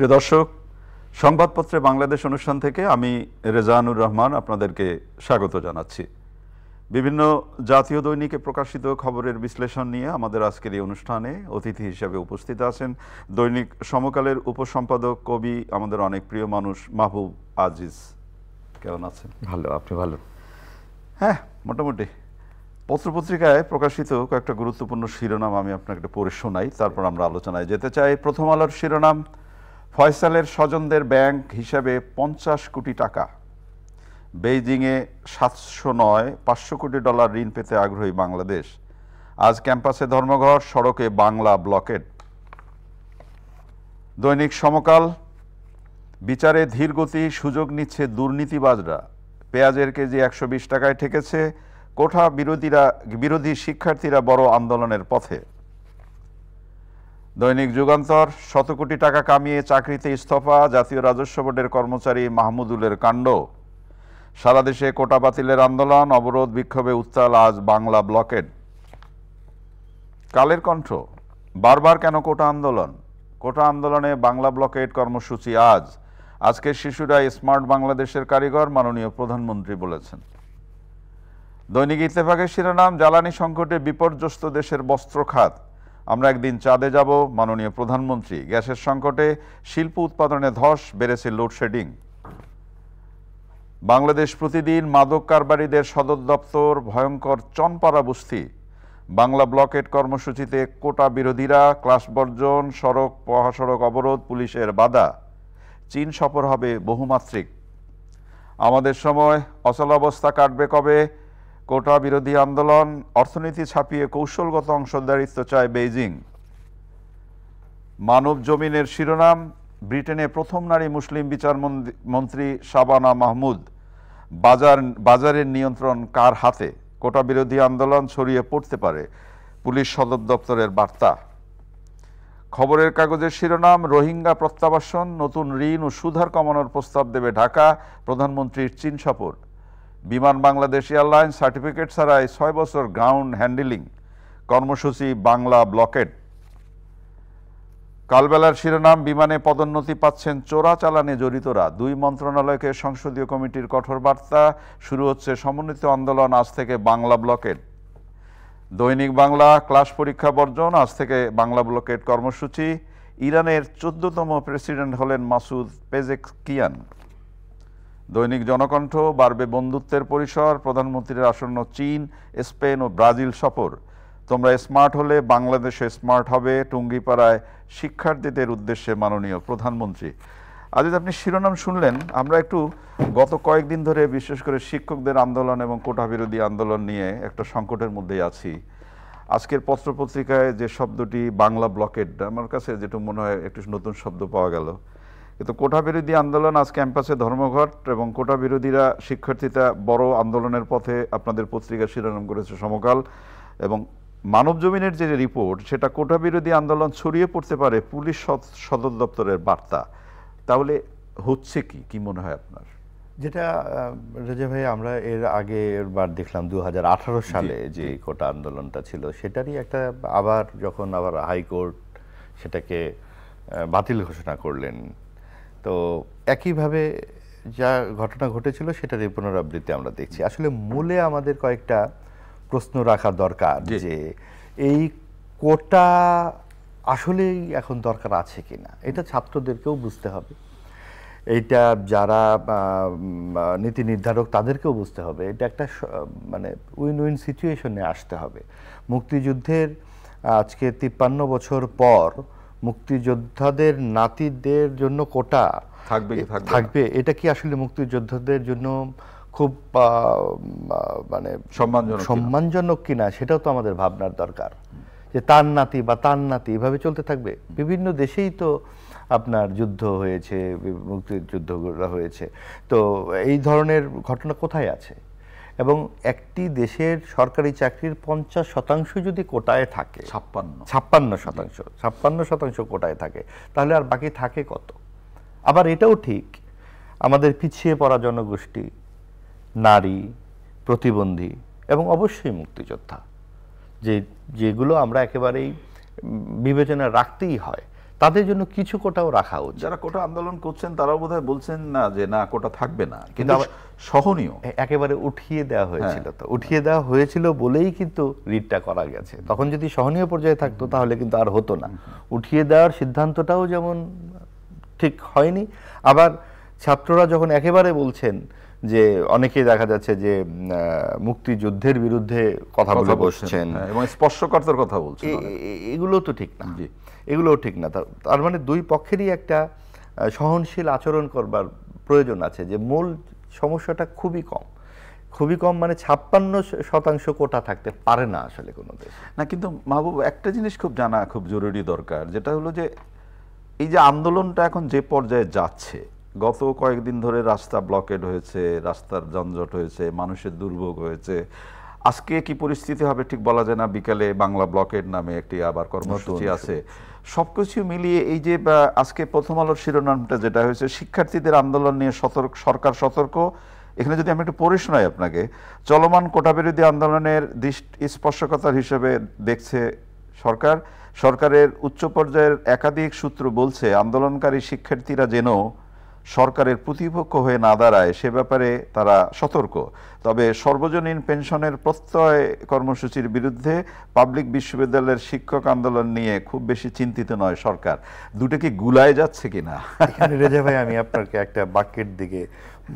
প্রিয় দর্শক, সংবাদপত্রে বাংলাদেশ অনুষ্ঠান থেকে আমি রেজানুর রহমান আপনাদেরকে স্বাগত জানাচ্ছি। বিভিন্ন জাতীয় দৈনিকে প্রকাশিত খবরের বিশ্লেষণ নিয়ে আমাদের আজকের এই অনুষ্ঠানে অতিথি হিসেবে উপস্থিত আছেন দৈনিক সমকালের উপসম্পাদক, কবি, আমাদের অনেক প্রিয় মানুষ মাহবুব আজিজ। কেমন আছেন? ভালো, আপনি ভালো? হ্যাঁ, মোটামুটি। পত্রপত্রিকায় প্রকাশিত কয়েকটা গুরুত্বপূর্ণ শিরোনাম আমি আপনাকে পড়ে শোনাই, তারপর আমরা আলোচনায় যেতে চাই। প্রথম আলোর শিরোনাম, ফয়সালের স্বজনদের ব্যাংক হিসাবে 50 কোটি টাকা। বেইজিংয়ে 700 নয় 500 কোটি ডলার ঋণ পেতে আগ্রহী বাংলাদেশ। আজ ক্যাম্পাসে ধর্মঘট, সড়কে বাংলা ব্লকেড। দৈনিক সমকাল, বিচারে ধীরগতি, সুযোগ নিচ্ছে দুর্নীতিবাজরা। পেঁয়াজের কেজি 120 টাকায় ঠেকেছে, কোঠা বিরোধী শিক্ষার্থীরা বড় আন্দোলনের পথে। দৈনিক যুগান্তর, 100 কোটি টাকা কামিয়ে চাকরিতে ইস্তফা জাতীয় রাজস্ব বোর্ডের কর্মচারী মাহমুদুলের কাণ্ড। সারা দেশে কোটা বাতিলের আন্দোলন, অবরোধ বিক্ষোভে উত্তাল আজ বাংলা ব্লকেড। কালের কণ্ঠ, বারবার কেন কোটা আন্দোলন? কোটা আন্দোলনে বাংলা ব্লকেড কর্মসূচি আজ। আজকের শিশুরা স্মার্ট বাংলাদেশের কারিগর, মাননীয় প্রধানমন্ত্রী বলেছেন। দৈনিক ইত্তেফাকের শিরোনাম, জ্বালানি সংকটে বিপর্যস্ত দেশের বস্ত্র খাত। আমরা একদিন চাঁদে যাব, মাননীয় প্রধানমন্ত্রী। গ্যাসের সংকটে শিল্প উৎপাদনে ধস, বেড়েছে লোডশেডিং। বাংলাদেশ প্রতিদিন, মাদক কারবারিদের সদর দপ্তর ভয়ঙ্কর চনপাড়া বস্তি। বাংলা ব্লকেড কর্মসূচিতে কোটা বিরোধীরা, ক্লাস বর্জন, সড়ক মহাসড়ক অবরোধ, পুলিশের বাধা। চীন সফর হবে বহুমাত্রিক। আমাদের সময়, অচলাবস্থা কাটবে কবে? কোটা বিরোধী আন্দোলন, অর্থনীতি ছাপিয়ে কৌশলগত অংশদারিত্ব চায় বেইজিং। মানব জমিনের শিরোনাম, ব্রিটেনে প্রথম নারী মুসলিম বিচার মন্ত্রী শাবানা মাহমুদ। বাজারের নিয়ন্ত্রণ কার হাতে? কোটা বিরোধী আন্দোলন ছড়িয়ে পড়তে পারে, পুলিশ সদর দপ্তরের বার্তা। খবরের কাগজের শিরোনাম, রোহিঙ্গা প্রত্যাবাসন, নতুন ঋণ ও সুদহার কমানোর প্রস্তাব দেবে ঢাকা, প্রধানমন্ত্রীর চীন সফর। বিমান বাংলাদেশ এয়ারলাইন্স সার্টিফিকেট ছাড়াই 6 বছর গ্রাউন্ড হ্যান্ডেলিং, কর্মসূচি বাংলা ব্লকেড। কালবেলার শিরোনাম, বিমানে পদোন্নতি পাচ্ছেন চোরাচালানে জড়িতরা। 2 মন্ত্রণালয়কে সংসদীয় কমিটির কঠোর বার্তা। শুরু হচ্ছে সমন্বিত আন্দোলন, আজ থেকে বাংলা ব্লকেড। দৈনিক বাংলা, ক্লাস পরীক্ষা বর্জন, আজ থেকে বাংলা ব্লকেড কর্মসূচি। ইরানের 14তম প্রেসিডেন্ট হলেন মাসুদ পেজেশকিয়ান। দৈনিক জনকণ্ঠ, বাড়বে বন্ধুত্বের পরিসর, প্রধানমন্ত্রীর আসন্ন চীন, স্পেন ও ব্রাজিল সফর। তোমরা স্মার্ট হলে বাংলাদেশে স্মার্ট হবে, টুঙ্গিপাড়ায় শিক্ষার্থীদের উদ্দেশ্যে মাননীয় প্রধানমন্ত্রী। আজ আপনি শিরোনাম শুনলেন। আমরা একটু গত কয়েকদিন ধরে বিশেষ করে শিক্ষকদের আন্দোলন এবং কোটা বিরোধী আন্দোলন নিয়ে একটা সংকটের মধ্যেই আছি। আজকের পত্রপত্রিকায় যে শব্দটি বাংলা ব্লকেড, আমার কাছে যেটা মনে হয় একটু নতুন শব্দ পাওয়া গেল। কিন্তু কোটা বিরোধী আন্দোলন, আজ ক্যাম্পাসে ধর্মঘট এবং কোটা বিরোধীরা শিক্ষার্থীরা বড় আন্দোলনের পথে, আপনাদের পত্রিকা শিরোনাম করেছে সমকাল। এবং মানব জমিনের যে রিপোর্ট, সেটা কোটা বিরোধী আন্দোলন ছড়িয়ে পড়তে পারে, পুলিশ সদর দপ্তরের বার্তা। তাহলে হচ্ছে কি মনে হয় আপনার? যেটা রেজা ভাই, আমরা এর আগের বার দেখলাম 2018 সালে যে কোটা আন্দোলনটা ছিল, সেটারই একটা যখন হাইকোর্ট সেটাকে বাতিল ঘোষণা করলেন, তো একইভাবে যা ঘটনা ঘটেছিল সেটারই পুনরাবৃত্তি আমরা দেখছি। আসলে মূলে আমাদের কয়েকটা প্রশ্ন রাখা দরকার যে এই কোটা আসলেই এখন দরকার আছে কিনা, এটা ছাত্রদেরকেও বুঝতে হবে, এইটা যারা নীতি নির্ধারক তাদেরকেও বুঝতে হবে। এটা একটা মানে উইন উইন সিচুয়েশনে আসতে হবে। মুক্তিযুদ্ধের আজকে 53 বছর পর মুক্তিযোদ্ধাদের নাতিদের জন্য কোটা থাকবে, এটা কি আসলে মুক্তিযোদ্ধাদের জন্য খুব মানে সম্মানজনক কিনা, সেটাও তো আমাদের ভাবনার দরকার। যে তার নাতি বা তার নাতি এভাবে চলতে থাকবে? বিভিন্ন দেশেই তো আপনার যুদ্ধ হয়েছে, মুক্তিযুদ্ধ হয়েছে, তো এই ধরনের ঘটনা কোথায় আছে? এবং একটি দেশের সরকারি চাকরির 50% যদি কোটায় থাকে, 56% কোটায় থাকে, তাহলে আর বাকি থাকে কত? আবার এটাও ঠিক, আমাদের পিছিয়ে পড়া জনগোষ্ঠী, নারী, প্রতিবন্ধী এবং অবশ্যই মুক্তিযোদ্ধা, যেগুলো আমরা একেবারেই বিবেচনা রাখতেই হয়, তাদের জন্য কিছু কোটাও রাখা উচিত। যারা কোটা আন্দোলন করছেন তারাও বোধহয় বলছেন না যে না কোটা থাকবে না, কিন্তু সহনীয় একেবারে উঠিয়ে দেওয়া হয়েছিল। তো উঠিয়ে দেওয়া হয়েছিল বলেই কিন্তু রিটটা করা গেছে। তখন যদি সহনীয় পর্যায়ে থাকতো তাহলে কিন্তু আর হতো না। উঠিয়ে দেওয়ার সিদ্ধান্তটাও যেমন ঠিক হয়নি, আবার ছাত্ররা যখন একেবারে বলছেন যে অনেকেই দেখা যাচ্ছে যে মুক্তিযুদ্ধের বিরুদ্ধে কথা বলে বসছেন এবং স্পর্শকাতর কথা বলছেন, এগুলো তো ঠিক না, এগুলোও ঠিক না। তার মানে দুই পক্ষেরই একটা সহনশীল আচরণ করবার প্রয়োজন আছে, যে মূল সমস্যাটা খুবই কম, মানে 56% কোটা থাকতে পারে না আসলে কোনো দেশ না। কিন্তু মাহবুব, একটা জিনিস খুব জানা খুব জরুরি দরকার, যেটা হলো যে এই যে আন্দোলনটা এখন যে পর্যায়ে যাচ্ছে, গত কয়েকদিন ধরে রাস্তা ব্লকেড হয়েছে, রাস্তার যানজট হয়েছে, মানুষের দুর্ভোগ হয়েছে। আজকে কি পরিস্থিতি হবে ঠিক বলা যায় না। বিকালে বাংলা ব্লকেড নামে একটি আবার কর্মসূচি আছে। সবকিছু মিলিয়ে এই যে আজকে প্রথম আলোর শিরোনামটা যেটা হয়েছে, শিক্ষার্থীদের আন্দোলন নিয়ে সরকার সতর্ক। এখানে যদি আমি একটু পড়ে শোনাই আপনাকে, চলমান কোটা বিরোধী আন্দোলনের স্পর্শকাতর হিসেবে দেখছে সরকারের উচ্চ পর্যায়ের একাধিক সূত্র বলছে আন্দোলনকারী শিক্ষার্থীরা যেন সরকারের প্রতিপক্ষ হয়ে না দাঁড়ায় সে ব্যাপারে তারা সতর্ক। তবে সর্বজনীন পেনশনের প্রত্যয় কর্মসূচির বিরুদ্ধে পাবলিক বিশ্ববিদ্যালয়ের শিক্ষক আন্দোলন নিয়ে খুব বেশি চিন্তিত নয় সরকার। দুটো কি গুলায় যাচ্ছে কিনা? রেজা ভাই, আমি আপনাকে একটা বাক্যের দিকে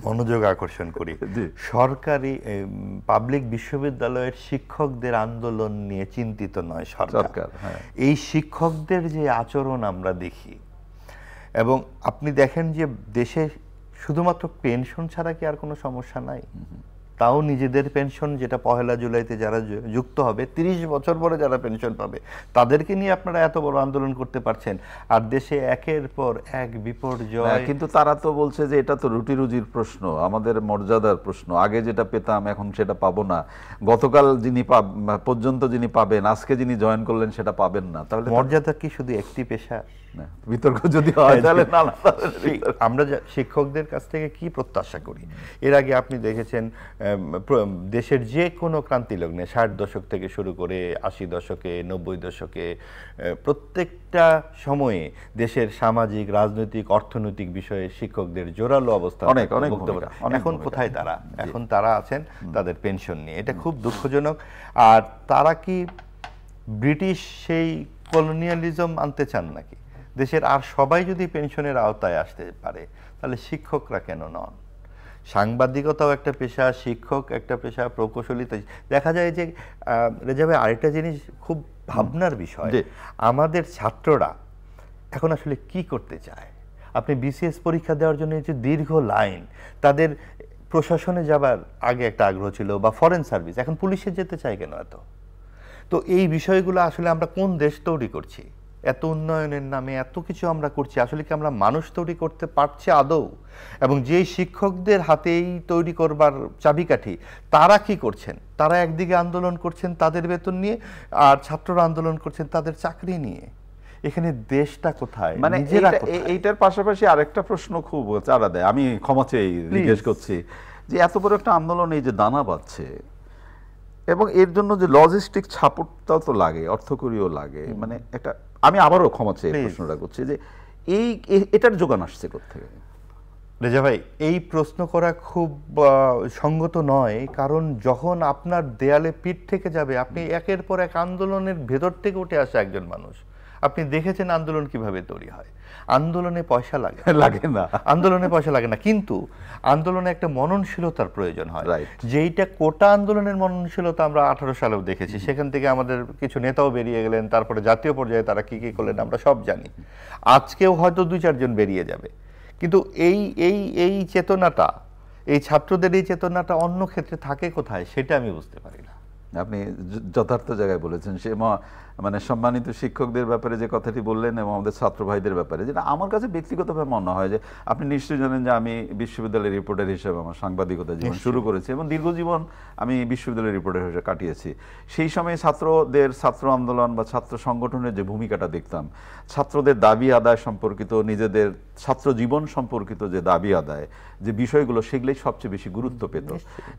মনোযোগ আকর্ষণ করি। সরকারি পাবলিক বিশ্ববিদ্যালয়ের শিক্ষকদের আন্দোলন নিয়ে চিন্তিত নয় সরকার। এই শিক্ষকদের যে আচরণ আমরা দেখি, এবং আপনি দেখেন যে দেশে শুধুমাত্র পেনশন ছাড়া কি আর কোনো সমস্যা নাই? তাও নিজেদের পেনশন, যেটা 1 জুলাইতে যারা যুক্ত হবে, 30 বছর পরে যারা পেনশন পাবে, তাদেরকে নিয়ে আপনারা এত বড় আন্দোলন করতে পারছেন, আর দেশে একের পর এক বিপর্যয়। কিন্তু তারা তো বলছে যে এটা তো রুটি রুজির প্রশ্ন, আমাদের মর্যাদার প্রশ্ন। আগে যেটা পেতাম এখন সেটা পাবো না। গতকাল পর্যন্ত যিনি পাবেন, আজকে যিনি জয়েন করলেন সেটা পাবেন না। তাহলে মর্যাদা কি শুধু একটি পেশা? বিতর্ক যদি হয় তাহলে না। আমরা শিক্ষকদের কাছ থেকে কি প্রত্যাশা করি? এর আগে আপনি দেখেছেন দেশের যে কোনো ক্রান্তি লগ্নে 60 দশক থেকে শুরু করে 80 দশকে, 90 দশকে, প্রত্যেকটা সময়ে দেশের সামাজিক, রাজনৈতিক, অর্থনৈতিক বিষয়ে শিক্ষকদের জোরালো অবস্থা। এখন কোথায় তারা? এখন তারা আছেন তাদের পেনশন নিয়ে। এটা খুব দুঃখজনক। আর তারা কি ব্রিটিশ সেই কলোনিয়ালিজম আনতে চান নাকি? দেশের আর সবাই যদি পেনশনের আওতায় আসতে পারে, তাহলে শিক্ষকরা কেন নন? সাংবাদিকতাও একটা পেশা, শিক্ষক একটা পেশা, প্রকৌশলী। দেখা যায় যে রেজা ভাই, আরেকটা জিনিস খুব ভাবনার বিষয়, আমাদের ছাত্ররা এখন আসলে কি করতে চায়? আপনি বিসিএস পরীক্ষা দেওয়ার জন্য যে দীর্ঘ লাইন, তাদের প্রশাসনে যাবার আগে একটা আগ্রহ ছিল, বা ফরেন সার্ভিস, এখন পুলিশে যেতে চায় কেন এত? তো এই বিষয়গুলো আসলে আমরা কোন দেশ তৈরি করছি? এত উন্নয়নের নামে এত কিছু আমরা করছি, আসলে কি আমরা মানুষ তৈরি করতে পারছি আদৌ? এবং যে শিক্ষকদের হাতেই তৈরি করবার চাবিকাঠি, তারা কি করছেন? তারা একদিকে আন্দোলন করছেন তাদের বেতন নিয়ে, আর ছাত্ররা আন্দোলন করছেন তাদের চাকরি নিয়ে। এখানে দেশটা কোথায়? মানে এইটার পাশাপাশি আরেকটা প্রশ্ন খুব চাড়া দেয়, আমি ক্ষমা চেয়ে জিজ্ঞেস করছি, যে এত বড় একটা আন্দোলন এই যে দানা বাঁধছে, এবং এর জন্য যে লজিস্টিক সাপোর্টটাও তো লাগে, অর্থকরীও লাগে। মানে একটা, আমি আবারও ক্ষমা চেয়ে প্রশ্নটা করছি যে এটার যোগান আসছে কোত্থেকে? রেজা ভাই, এই প্রশ্ন করা খুব সঙ্গত নয়, কারণ যখন আপনার দেয়ালে পিঠ থেকে যাবে, আপনি একের পর এক আন্দোলনের ভেতর থেকে উঠে আসা একজন মানুষ। আপনি দেখেছেন আন্দোলন কিভাবে তৈরি হয়। আন্দোলনে পয়সা লাগে না, আন্দোলনে পয়সা লাগে না, কিন্তু আন্দোলনে একটা মননশীলতার প্রয়োজন হয়, যেইটা কোটা আন্দোলনের মননশীলতা আমরা 18 সালেও দেখেছি। সেখান থেকে আমাদের কিছু নেতাও বেরিয়ে গেলেন, তারপরে জাতীয় পর্যায়ে তারা কি কি করলেন আমরা সব জানি। আজকেও হয়তো 2-4 জন বেরিয়ে যাবে, কিন্তু এই চেতনাটা, এই ছাত্রদের এই চেতনাটা অন্য ক্ষেত্রে থাকে কোথায়, সেটা আমি বুঝতে পারি না। আপনি যথার্থ জায়গায় বলেছেন। সে মানে সম্মানিত শিক্ষকদের ব্যাপারে যে কথাটি বললেন, এবং আমাদের ছাত্র ভাইদের ব্যাপারে, যেটা আমার কাছে ব্যক্তিগতভাবে মনে হয় যে, আপনি নিশ্চয়ই জানেন যে আমি বিশ্ববিদ্যালয়ের রিপোর্টার হিসেবে আমার সাংবাদিকতা জীবন শুরু করেছি, এবং দীর্ঘ জীবন আমি বিশ্ববিদ্যালয়ের রিপোর্টার হিসেবে কাটিয়েছি। সেই সময় ছাত্র আন্দোলন বা ছাত্র সংগঠনের যে ভূমিকাটা দেখতাম, ছাত্রদের দাবি আদায় সম্পর্কিত, নিজেদের ছাত্র জীবন সম্পর্কিত যে দাবি আদায় যে বিষয়গুলো, সেগুলোই সবচেয়ে বেশি গুরুত্ব পেত।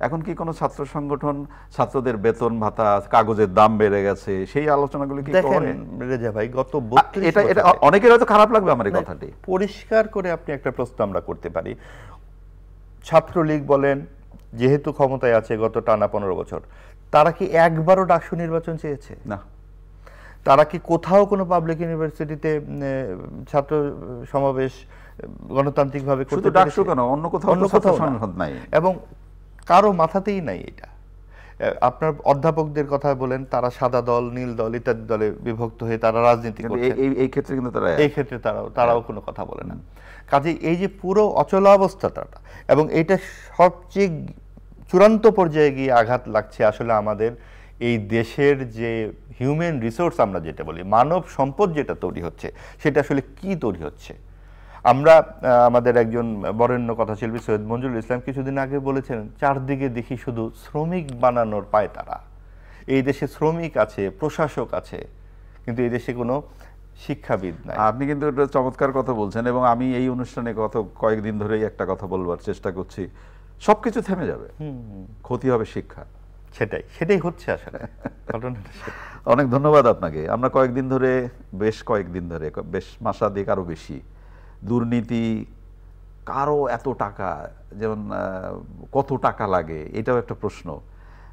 এখন কি কোনো ছাত্র সংগঠন ছাত্রদের বেতন ভাতা, কাগজের দাম বেড়ে গেছে, সেই আলোচনাগুলো ঘটনাগুলো কি দেখেন করেন? রেজা ভাই, গত এটা এটা অনেকের হয়তো খারাপ লাগবে আমার এই কথাটি। পরিষ্কার করে আপনি একটা প্রশ্ন আমরা করতে পারি, ছাত্রলীগ বলেন যেহেতু ক্ষমতায় আছে গত টানা 15 বছর, তারা কি একবারও ডাকসু নির্বাচন চেয়েছে? না। তারা কি কোথাও কোনো পাবলিক ইউনিভার্সিটিতে ছাত্র সমাবেশ গণতান্ত্রিকভাবে করতে শুধু ডাকসু কেন, অন্য কোথাও সংসদ নাই, এবং কারো মাথাতেই নাই এটা। আপনার অধ্যাপকদের কথা বলেন, তারা সাদা দল, নীল দল ইত্যাদি দলে বিভক্ত হয়ে তারা রাজনীতি করছে। এই ক্ষেত্রে কিন্তু এই ক্ষেত্রে তারাও কোনো কথা বলে না। কাজে এই যে পুরো অচলাবস্থাটা, এবং এইটা সবচেয়ে চূড়ান্ত পর্যায়ে গিয়ে আঘাত লাগছে আসলে আমাদের এই দেশের যে হিউম্যান রিসোর্স আমরা যেটা বলি, মানব সম্পদ যেটা তৈরি হচ্ছে, সেটা আসলে কি তৈরি হচ্ছে। আমরা আমাদের একজন বরেণ্য কথাশিল্পী সৈয়দ মঞ্জুরুল ইসলাম কিছুদিন আগে বলেছেন, চারদিকে দেখি শুধু শ্রমিক বানানোর পায়তারা। এই দেশে শ্রমিক আছে, প্রশাসক আছে, কিন্তু এই দেশে কোনো শিক্ষাবিদ নাই। আপনি কিন্তু একটা চমৎকার কথা বলছেন, এবং আমি এই অনুষ্ঠানে গত কয়েকদিন ধরেই একটা কথা বলবার চেষ্টা করছি, সবকিছু থেমে যাবে, ক্ষতি হবে শিক্ষা। সেটাই হচ্ছে আসলে। অনেক ধন্যবাদ আপনাকে। আমরা বেশ কয়েকদিন ধরে বেশ মাসাধিক আরো বেশি দুর্নীতি, কারো এত টাকা, যেমন কত টাকা লাগে এটাও একটা প্রশ্ন।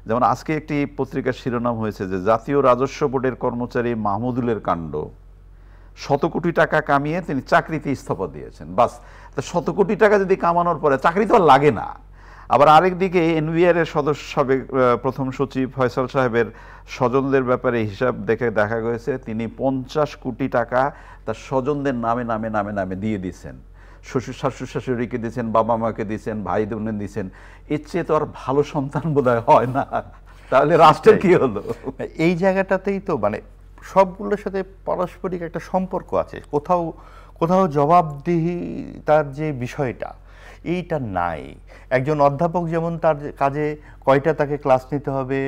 যেমন আজকে একটি পত্রিকার শিরোনাম হয়েছে যে জাতীয় রাজস্ব বোর্ডের কর্মচারী মাহমুদুলের কাণ্ড, 100 কোটি টাকা কামিয়ে তিনি চাকরিতে ইস্তফা দিয়েছেন। বাস, তা 100 কোটি টাকা যদি কামানোর পরে চাকরি তো আর লাগে না। আবার আরেকদিকে এনবিআর এর সাবেক প্রথম সচিব ফয়সাল সাহেবের স্বজনদের ব্যাপারে হিসাব দেখে দেখা গেছে তিনি 50 কোটি টাকা তার স্বজনদের নামে নামে নামে নামে দিয়ে দিয়েছেন। শ্বশুর শাশুড়িকে দিয়েছেন, বাবা মাকে দিয়েছেন, ভাই বোনের দিয়েছেন। এর চেয়ে তো আর ভালো সন্তান বোধহয় হয় না। তাহলে রাষ্ট্রের কি হলো? এই জায়গাটাতেই তো মানে সবগুলোর সাথে পারস্পরিক একটা সম্পর্ক আছে। কোথাও কোথাও জবাবদিহি তার যে বিষয়টা, এইটা নাই। একজন অধ্যাপক যেমন তার কাজে কয়টা তাকে ক্লাস নিতে হবে,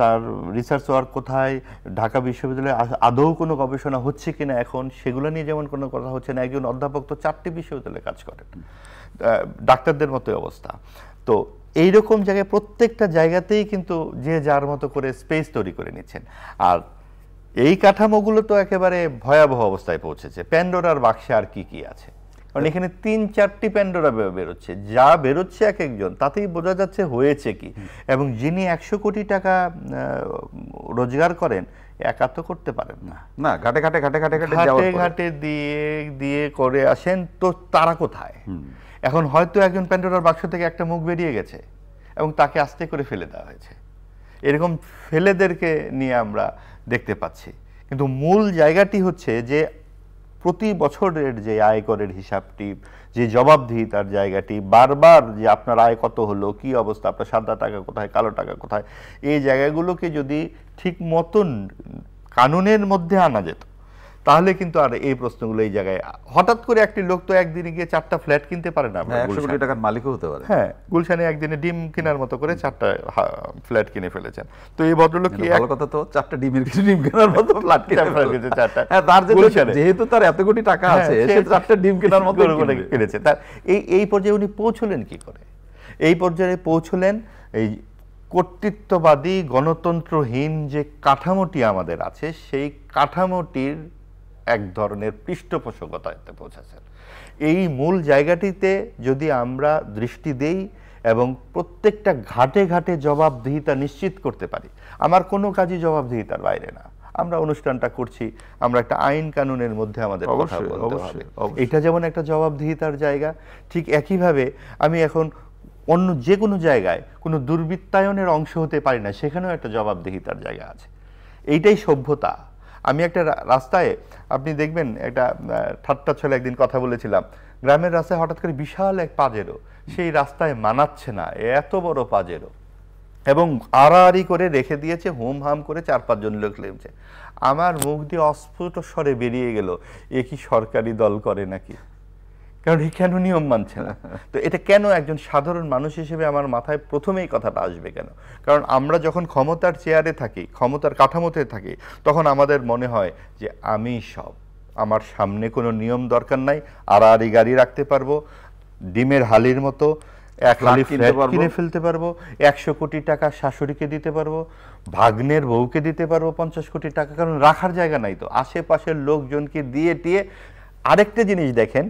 তার রিসার্চ ওয়ার্ক কোথায়, ঢাকা বিশ্ববিদ্যালয়ে আদৌ কোনো গবেষণা হচ্ছে কিনা এখন, সেগুলো নিয়ে যেমন কোনো কথা হচ্ছে না। একজন অধ্যাপক তো 4টি বিশ্ববিদ্যালয়ে কাজ করেন, ডাক্তারদের মতোই অবস্থা। তো এইরকম জায়গায় প্রত্যেকটা জায়গাতেই কিন্তু যে যার মতো করে স্পেস তৈরি করে নিচ্ছেন। আর এই কাঠামোগুলো তো একেবারে ভয়াবহ অবস্থায় পৌঁছেছে। প্যান্ডোরার বাক্সে আর কি কি আছে, কারণ এখানে 3-4টি প্যান্ডোরা বেরোচ্ছে, যা বেরোচ্ছে এক একজন তাতেই বোঝা যাচ্ছে হয়েছে কি। এবং যিনি 100 কোটি টাকা রোজগার করেন, একা তো করতে পারেন না, না ঘাটে ঘাটে ঘাটে ঘাটে ঘাটে ঘাটে দিয়ে দিয়ে করে আসেন। তো তারা কোথায়? এখন হয়তো একজন প্যান্ডোরার বাক্স থেকে একটা মুখ বেরিয়ে গেছে এবং তাকে আস্তে করে ফেলে দেওয়া হয়েছে। এরকম ফেলেদেরকে নিয়ে আমরা দেখতে পাচ্ছি। কিন্তু মূল জায়গাটি হচ্ছে যে প্রতি বছরের যে আয়করের হিসাবটি, যে জবাবদিহিতার জায়গাটি, বারবার যে আপনার আয় কত হলো, কি অবস্থা, আপনার সাদা টাকা কোথায়, কালো টাকা কোথায়, এই জায়গাগুলোকে যদি ঠিক মতন কানুনের মধ্যে আনা যেত, তাহলে কিন্তু আর এই প্রশ্নগুলো এই জায়গায়। হঠাৎ করে একটি লোক তো একদিনে গিয়ে 4টা ফ্ল্যাট কিনতে পারে না, 100 কোটি টাকার মালিকও হতে পারে। হ্যাঁ, গুলশানে একদিনে ডিম কেনার মতো করে 4টা ফ্ল্যাট কিনে ফেলেছেন। তো এই ভদ্রলোক কি ভালো কথা, তো 4টা ডিমের কিছু ডিম কেনার মতো ফ্ল্যাট কিনে ফেলেছে 4টা। হ্যাঁ, তার যেহেতু তার এত কোটি টাকা আছে, সে 4টা ডিম কেনার মতো কিনেছে। তার এই পর্যায়ে উনি পৌঁছলেন কি করে? এই পর্যায়ে পৌঁছলেন এই কর্তৃত্ববাদী গণতন্ত্রহীন যে কাঠামোটি আমাদের আছে, সেই কাঠামোটির এক ধরনের পৃষ্ঠপোষকতাতে পৌঁছেছেন। এই মূল জায়গাটিতে যদি আমরা দৃষ্টি দেই এবং প্রত্যেকটা ঘাটে ঘাটে জবাবদিহিতা নিশ্চিত করতে পারি, আমার কোনো কাজই জবাবদিহিতার বাইরে না। আমরা অনুষ্ঠানটা করছি, আমরা একটা আইন কানুনের মধ্যে আমাদের কথা বলতে হবে। এটা যেমন একটা জবাবদিহিতার জায়গা, ঠিক একইভাবে আমি এখন অন্য যে কোনো জায়গায় কোনো দুর্বৃত্তায়নের অংশ হতে পারি না, সেখানেও একটা জবাবদিহিতার জায়গা আছে। এইটাই সভ্যতা। আমি একটা রাস্তায়, আপনি দেখবেন, একটা ঠাট্টা ছলে একদিন কথা বলেছিলাম, গ্রামের রাস্তায় হঠাৎ করে বিশাল এক পাজেরো, সেই রাস্তায় মানাচ্ছে না, এত বড় পাজেরো, এবং আড়াআড়ি করে রেখে দিয়েছে, হুম হাম করে 4-5 জন লোক লেগেছে। আমার মুখ দিয়ে অস্ফুট স্বরে বেরিয়ে গেল, এ কি সরকারি দল করে নাকি? কারণ কেন নিয়ম মানছে না? তো এটা কেন একজন সাধারণ মানুষ হিসেবে আমার মাথায় প্রথমেই কথাটা আসবে কেন? কারণ আমরা যখন ক্ষমতার চেয়ারে থাকি, ক্ষমতার কাঠামোতে থাকি, তখন আমাদের মনে হয় যে আমি সব, আমার সামনে কোনো নিয়ম দরকার নাই, আড়াআড়ি গাড়ি রাখতে পারবো, ডিমের হালির মতো, এক হালি ফ্ল্যাট কিনে ফেলতে পারবো, 100 কোটি টাকা শাশুড়িকে দিতে পারবো, ভাগ্নের বউকে দিতে পারবো 50 কোটি টাকা, কারণ রাখার জায়গা নাই তো, আশেপাশের লোকজনকে দিয়ে টিয়ে। আরেকটা জিনিস দেখেন,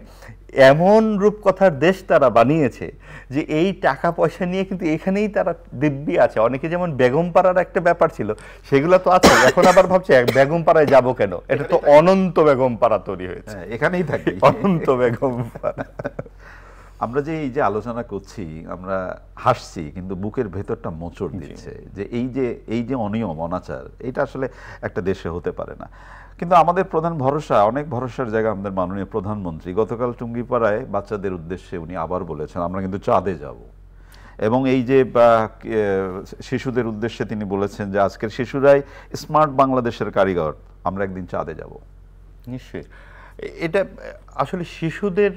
এমন রূপকথার দেশ তারা বানিয়েছে যে এই টাকা পয়সা নিয়ে কিন্তু এখানেই তারা দিব্যি আছে। অনেকে যেমন বেগমপাড়ার একটা ব্যাপার ছিল, সেগুলো তো আছে, এখন আবার ভাবছে বেগমপাড়ায় যাব কেন, এটা তো অনন্ত বেগমপাড়া তৈরি হয়েছে, এখানেই থাকি অনন্ত বেগমপাড়া। আমরা যে এই যে আলোচনা করছি, আমরা হাসছি কিন্তু বুকের ভেতরটা মোচড় দিচ্ছে যে এই যে অনিয়ম অনাচার, এটা আসলে একটা দেশে হতে পারে না। কিন্তু আমাদের প্রধান ভরসা, অনেক ভরসার জায়গা আমাদের মাননীয় প্রধানমন্ত্রী গতকাল টুঙ্গিপাড়ায় বাচ্চাদের উদ্দেশ্যে উনি আবার বলেছেন আমরা কিন্তু চাঁদে যাব, এবং এই যে শিশুদের উদ্দেশ্যে তিনি বলেছেন যে আজকের শিশুরাই স্মার্ট বাংলাদেশের কারিগর, আমরা একদিন চাঁদে যাব। নিশ্চয়ই এটা আসলে শিশুদের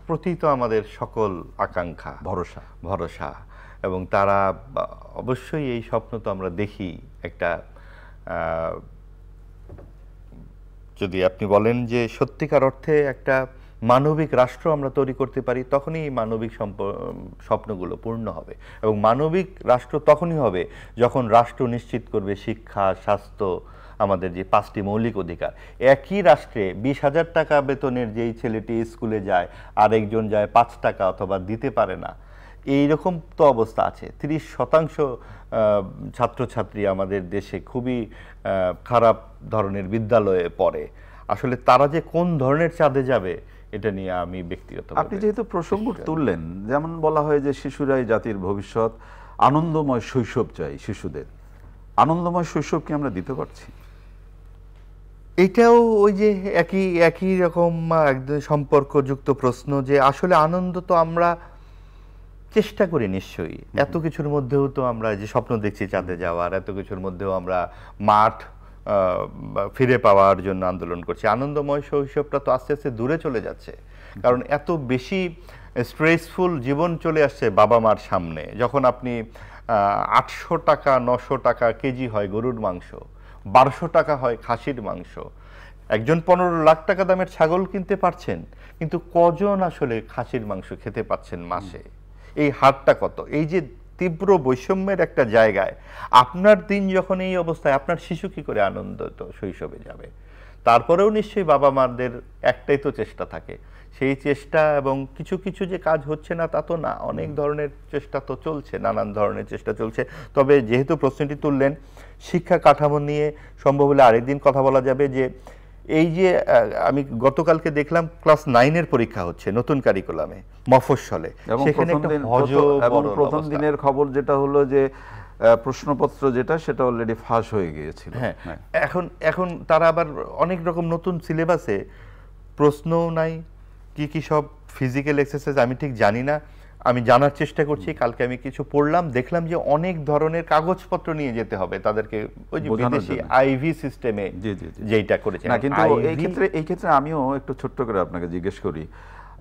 প্রতি তো আমাদের সকল আকাঙ্ক্ষা, ভরসা, এবং তারা অবশ্যই এই স্বপ্ন তো আমরা দেখি একটা, যদি আপনি বলেন যে সত্যিকার অর্থে একটা মানবিক রাষ্ট্র আমরা তৈরি করতে পারি, তখনই এই মানবিক স্বপ্নগুলো পূর্ণ হবে। এবং মানবিক রাষ্ট্র তখনই হবে যখন রাষ্ট্র নিশ্চিত করবে শিক্ষা, স্বাস্থ্য, আমাদের যে 5টি মৌলিক অধিকার। একই রাষ্ট্রে 20,000 টাকা বেতনের যেই ছেলেটি স্কুলে যায়, আরেকজন যায় 5 টাকা অথবা দিতে পারে না, এইরকম তো অবস্থা আছে। 30% ছাত্রছাত্রী আমাদের দেশে খুবই খারাপ ধরনের বিদ্যালয়ে পড়ে। আসলে তারা যে কোন ধরনের চাঁদে যাবে এটা নিয়ে আমি ব্যক্তিগত, আপনি যেহেতু প্রসঙ্গ তুললেন, যেমন বলা হয় যে শিশুরাই জাতির ভবিষ্যৎ, আনন্দময় শৈশব চাই শিশুদের, আনন্দময় শৈশব কি আমরা দিতে পারছি? এটাও ওই যে একই রকম একদম সম্পর্কযুক্ত প্রশ্ন, যে আসলে আনন্দ তো আমরা চেষ্টা করি নিশ্চয়ই, এত কিছুর মধ্যেও তো আমরা যে স্বপ্ন দেখছি চাঁদে যাওয়ার, এত কিছুর মধ্যেও আমরা মাঠ ফিরে পাওয়ার জন্য আন্দোলন করছি। আনন্দময় শৈশবটা তো আস্তে আস্তে দূরে চলে যাচ্ছে, কারণ এত বেশি স্ট্রেসফুল জীবন চলে আসছে বাবা মার সামনে। যখন আপনি 800 টাকা 900 টাকা কেজি হয় গরুর মাংস, 1200 টাকা হয় খাসির মাংস, একজন 15 লাখ টাকা দামের ছাগল কিনতে পারছেন, কিন্তু কজন আসলে খাসির মাংস খেতে পাচ্ছেন মাসে? এই হারটা কত? এই যে তীব্র বৈষম্যের একটা জায়গায় আপনার দিন যখন এই অবস্থায়, আপনার শিশু কি করে আনন্দিত শৈশবে যাবে? তারপরেও নিশ্চয়ই বাবা মাদের একটাই তো চেষ্টা থাকে, সেই চেষ্টা, এবং কিছু কিছু যে কাজ হচ্ছে না তা তো না, অনেক ধরনের চেষ্টা তো চলছে, নানান ধরনের চেষ্টা চলছে। তবে যেহেতু প্রশ্নটি তুললেন, শিক্ষা কাঠামো নিয়ে সম্ভব হলে আরেকদিন কথা বলা যাবে। যে এই যে আমি গতকালকে দেখলাম ক্লাস 9-এর পরীক্ষা হচ্ছে নতুন কারিকুলামে মফস্বলে, সেখানে প্রথম দিনের খবর যেটা হলো যে প্রশ্নপত্র যেটা সেটা অলরেডি ফাঁস হয়ে গিয়েছিল। হ্যাঁ, এখন তারা আবার অনেক রকম নতুন সিলেবাসে প্রশ্নও নাই, কি সব ফিজিক্যাল এক্সারসাইজ আমি ঠিক জানি না, আমি জানার চেষ্টা করছি। কালকে আমি কিছু পড়লাম, দেখলাম যে অনেক ধরনের কাগজপত্র নিয়ে যেতে হবে তাদেরকে, ওই যে বিদেশি আইভি সিস্টেমে যেটা করেছে না। কিন্তু এই ক্ষেত্রে আমিও একটু ছোট্ট করে আপনাকে জিজ্ঞেস করি,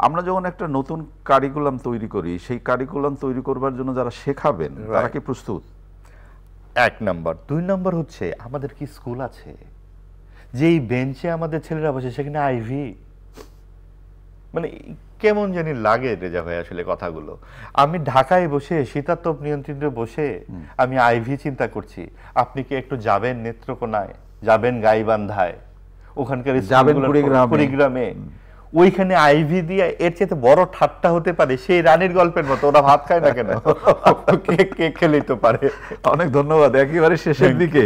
আমরা যখন একটা নতুন কারিকুলাম তৈরি করি, সেই কারিকুলাম তৈরি করবার জন্য যারা শেখাবেন তারা কি প্রস্তুত? 1 নম্বর। 2 নম্বর হচ্ছে আমাদের কি স্কুল আছে যেই বেঞ্চে আমাদের ছেলেরা বসে সেখানে আইভি? মানে কেমন জানি লাগে রেজা ভাই আসলে কথাগুলো। আমি ঢাকায় বসে শীতাতপ নিয়ন্ত্রিত বসে আমি আইভি চিন্তা করছি, আপনি কি একটু যাবেন নেত্রকোনায়, যাবেন গাইবান্ধায়, ওখানকার কুড়িগ্রামে, ওইখানে আইভি দিয়ে এর চেয়ে বড় ঠাট্টা হতে পারে? সেই রানীর গল্পের মতো ওরা ভাত খায় না কেন, কেক খেলেই তো পারে। অনেক ধন্যবাদ। একেবারে শেষের দিকে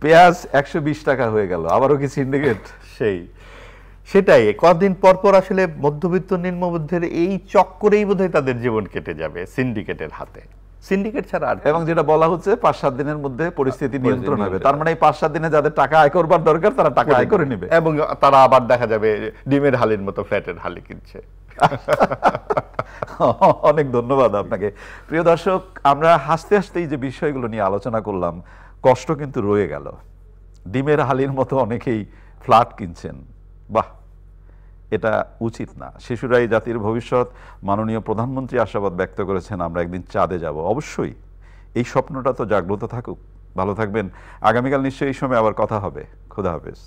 পেঁয়াজ 120 টাকা হয়ে গেল, আবারও কি সিন্ডিকেট? সেটাই, কদিন পর পর আসলে মধ্যবিত্ত নিম্নমধ্যের এই চক্করেই বোধহয় তাদের জীবন কেটে যাবে সিন্ডিকেটের হাতে। সিন্ডিকেট ছাড়া আর, এবং যেটা বলা হচ্ছে 5-7 দিনের মধ্যে পরিস্থিতি নিয়ন্ত্রণ হবে, তার মানে এই 5-7 দিনে যাদের টাকা আয় করবার দরকার তারা টাকা আয় করে নেবে, এবং তারা আবার দেখা যাবে ডিমের হালির মতো ফ্ল্যাটের হালি কিনছে। অনেক ধন্যবাদ আপনাকে। প্রিয় দর্শক, আমরা হাসতে হাসতেই যে বিষয়গুলো নিয়ে আলোচনা করলাম, কষ্ট কিন্তু রয়ে গেল। ডিমের হালির মতো অনেকেই ফ্ল্যাট কিনছেন, বাহ, এটা উচিত না। শিশুরাই জাতির ভবিষ্যৎ। মাননীয় প্রধানমন্ত্রী আশাবাদ ব্যক্ত করেছেন আমরা একদিন চাঁদে যাব। অবশ্যই এই স্বপ্নটা তো জাগ্রত থাকুক। ভালো থাকবেন। আগামীকাল নিশ্চয়ই এই সময় আবার কথা হবে। খোদা হাফেজ।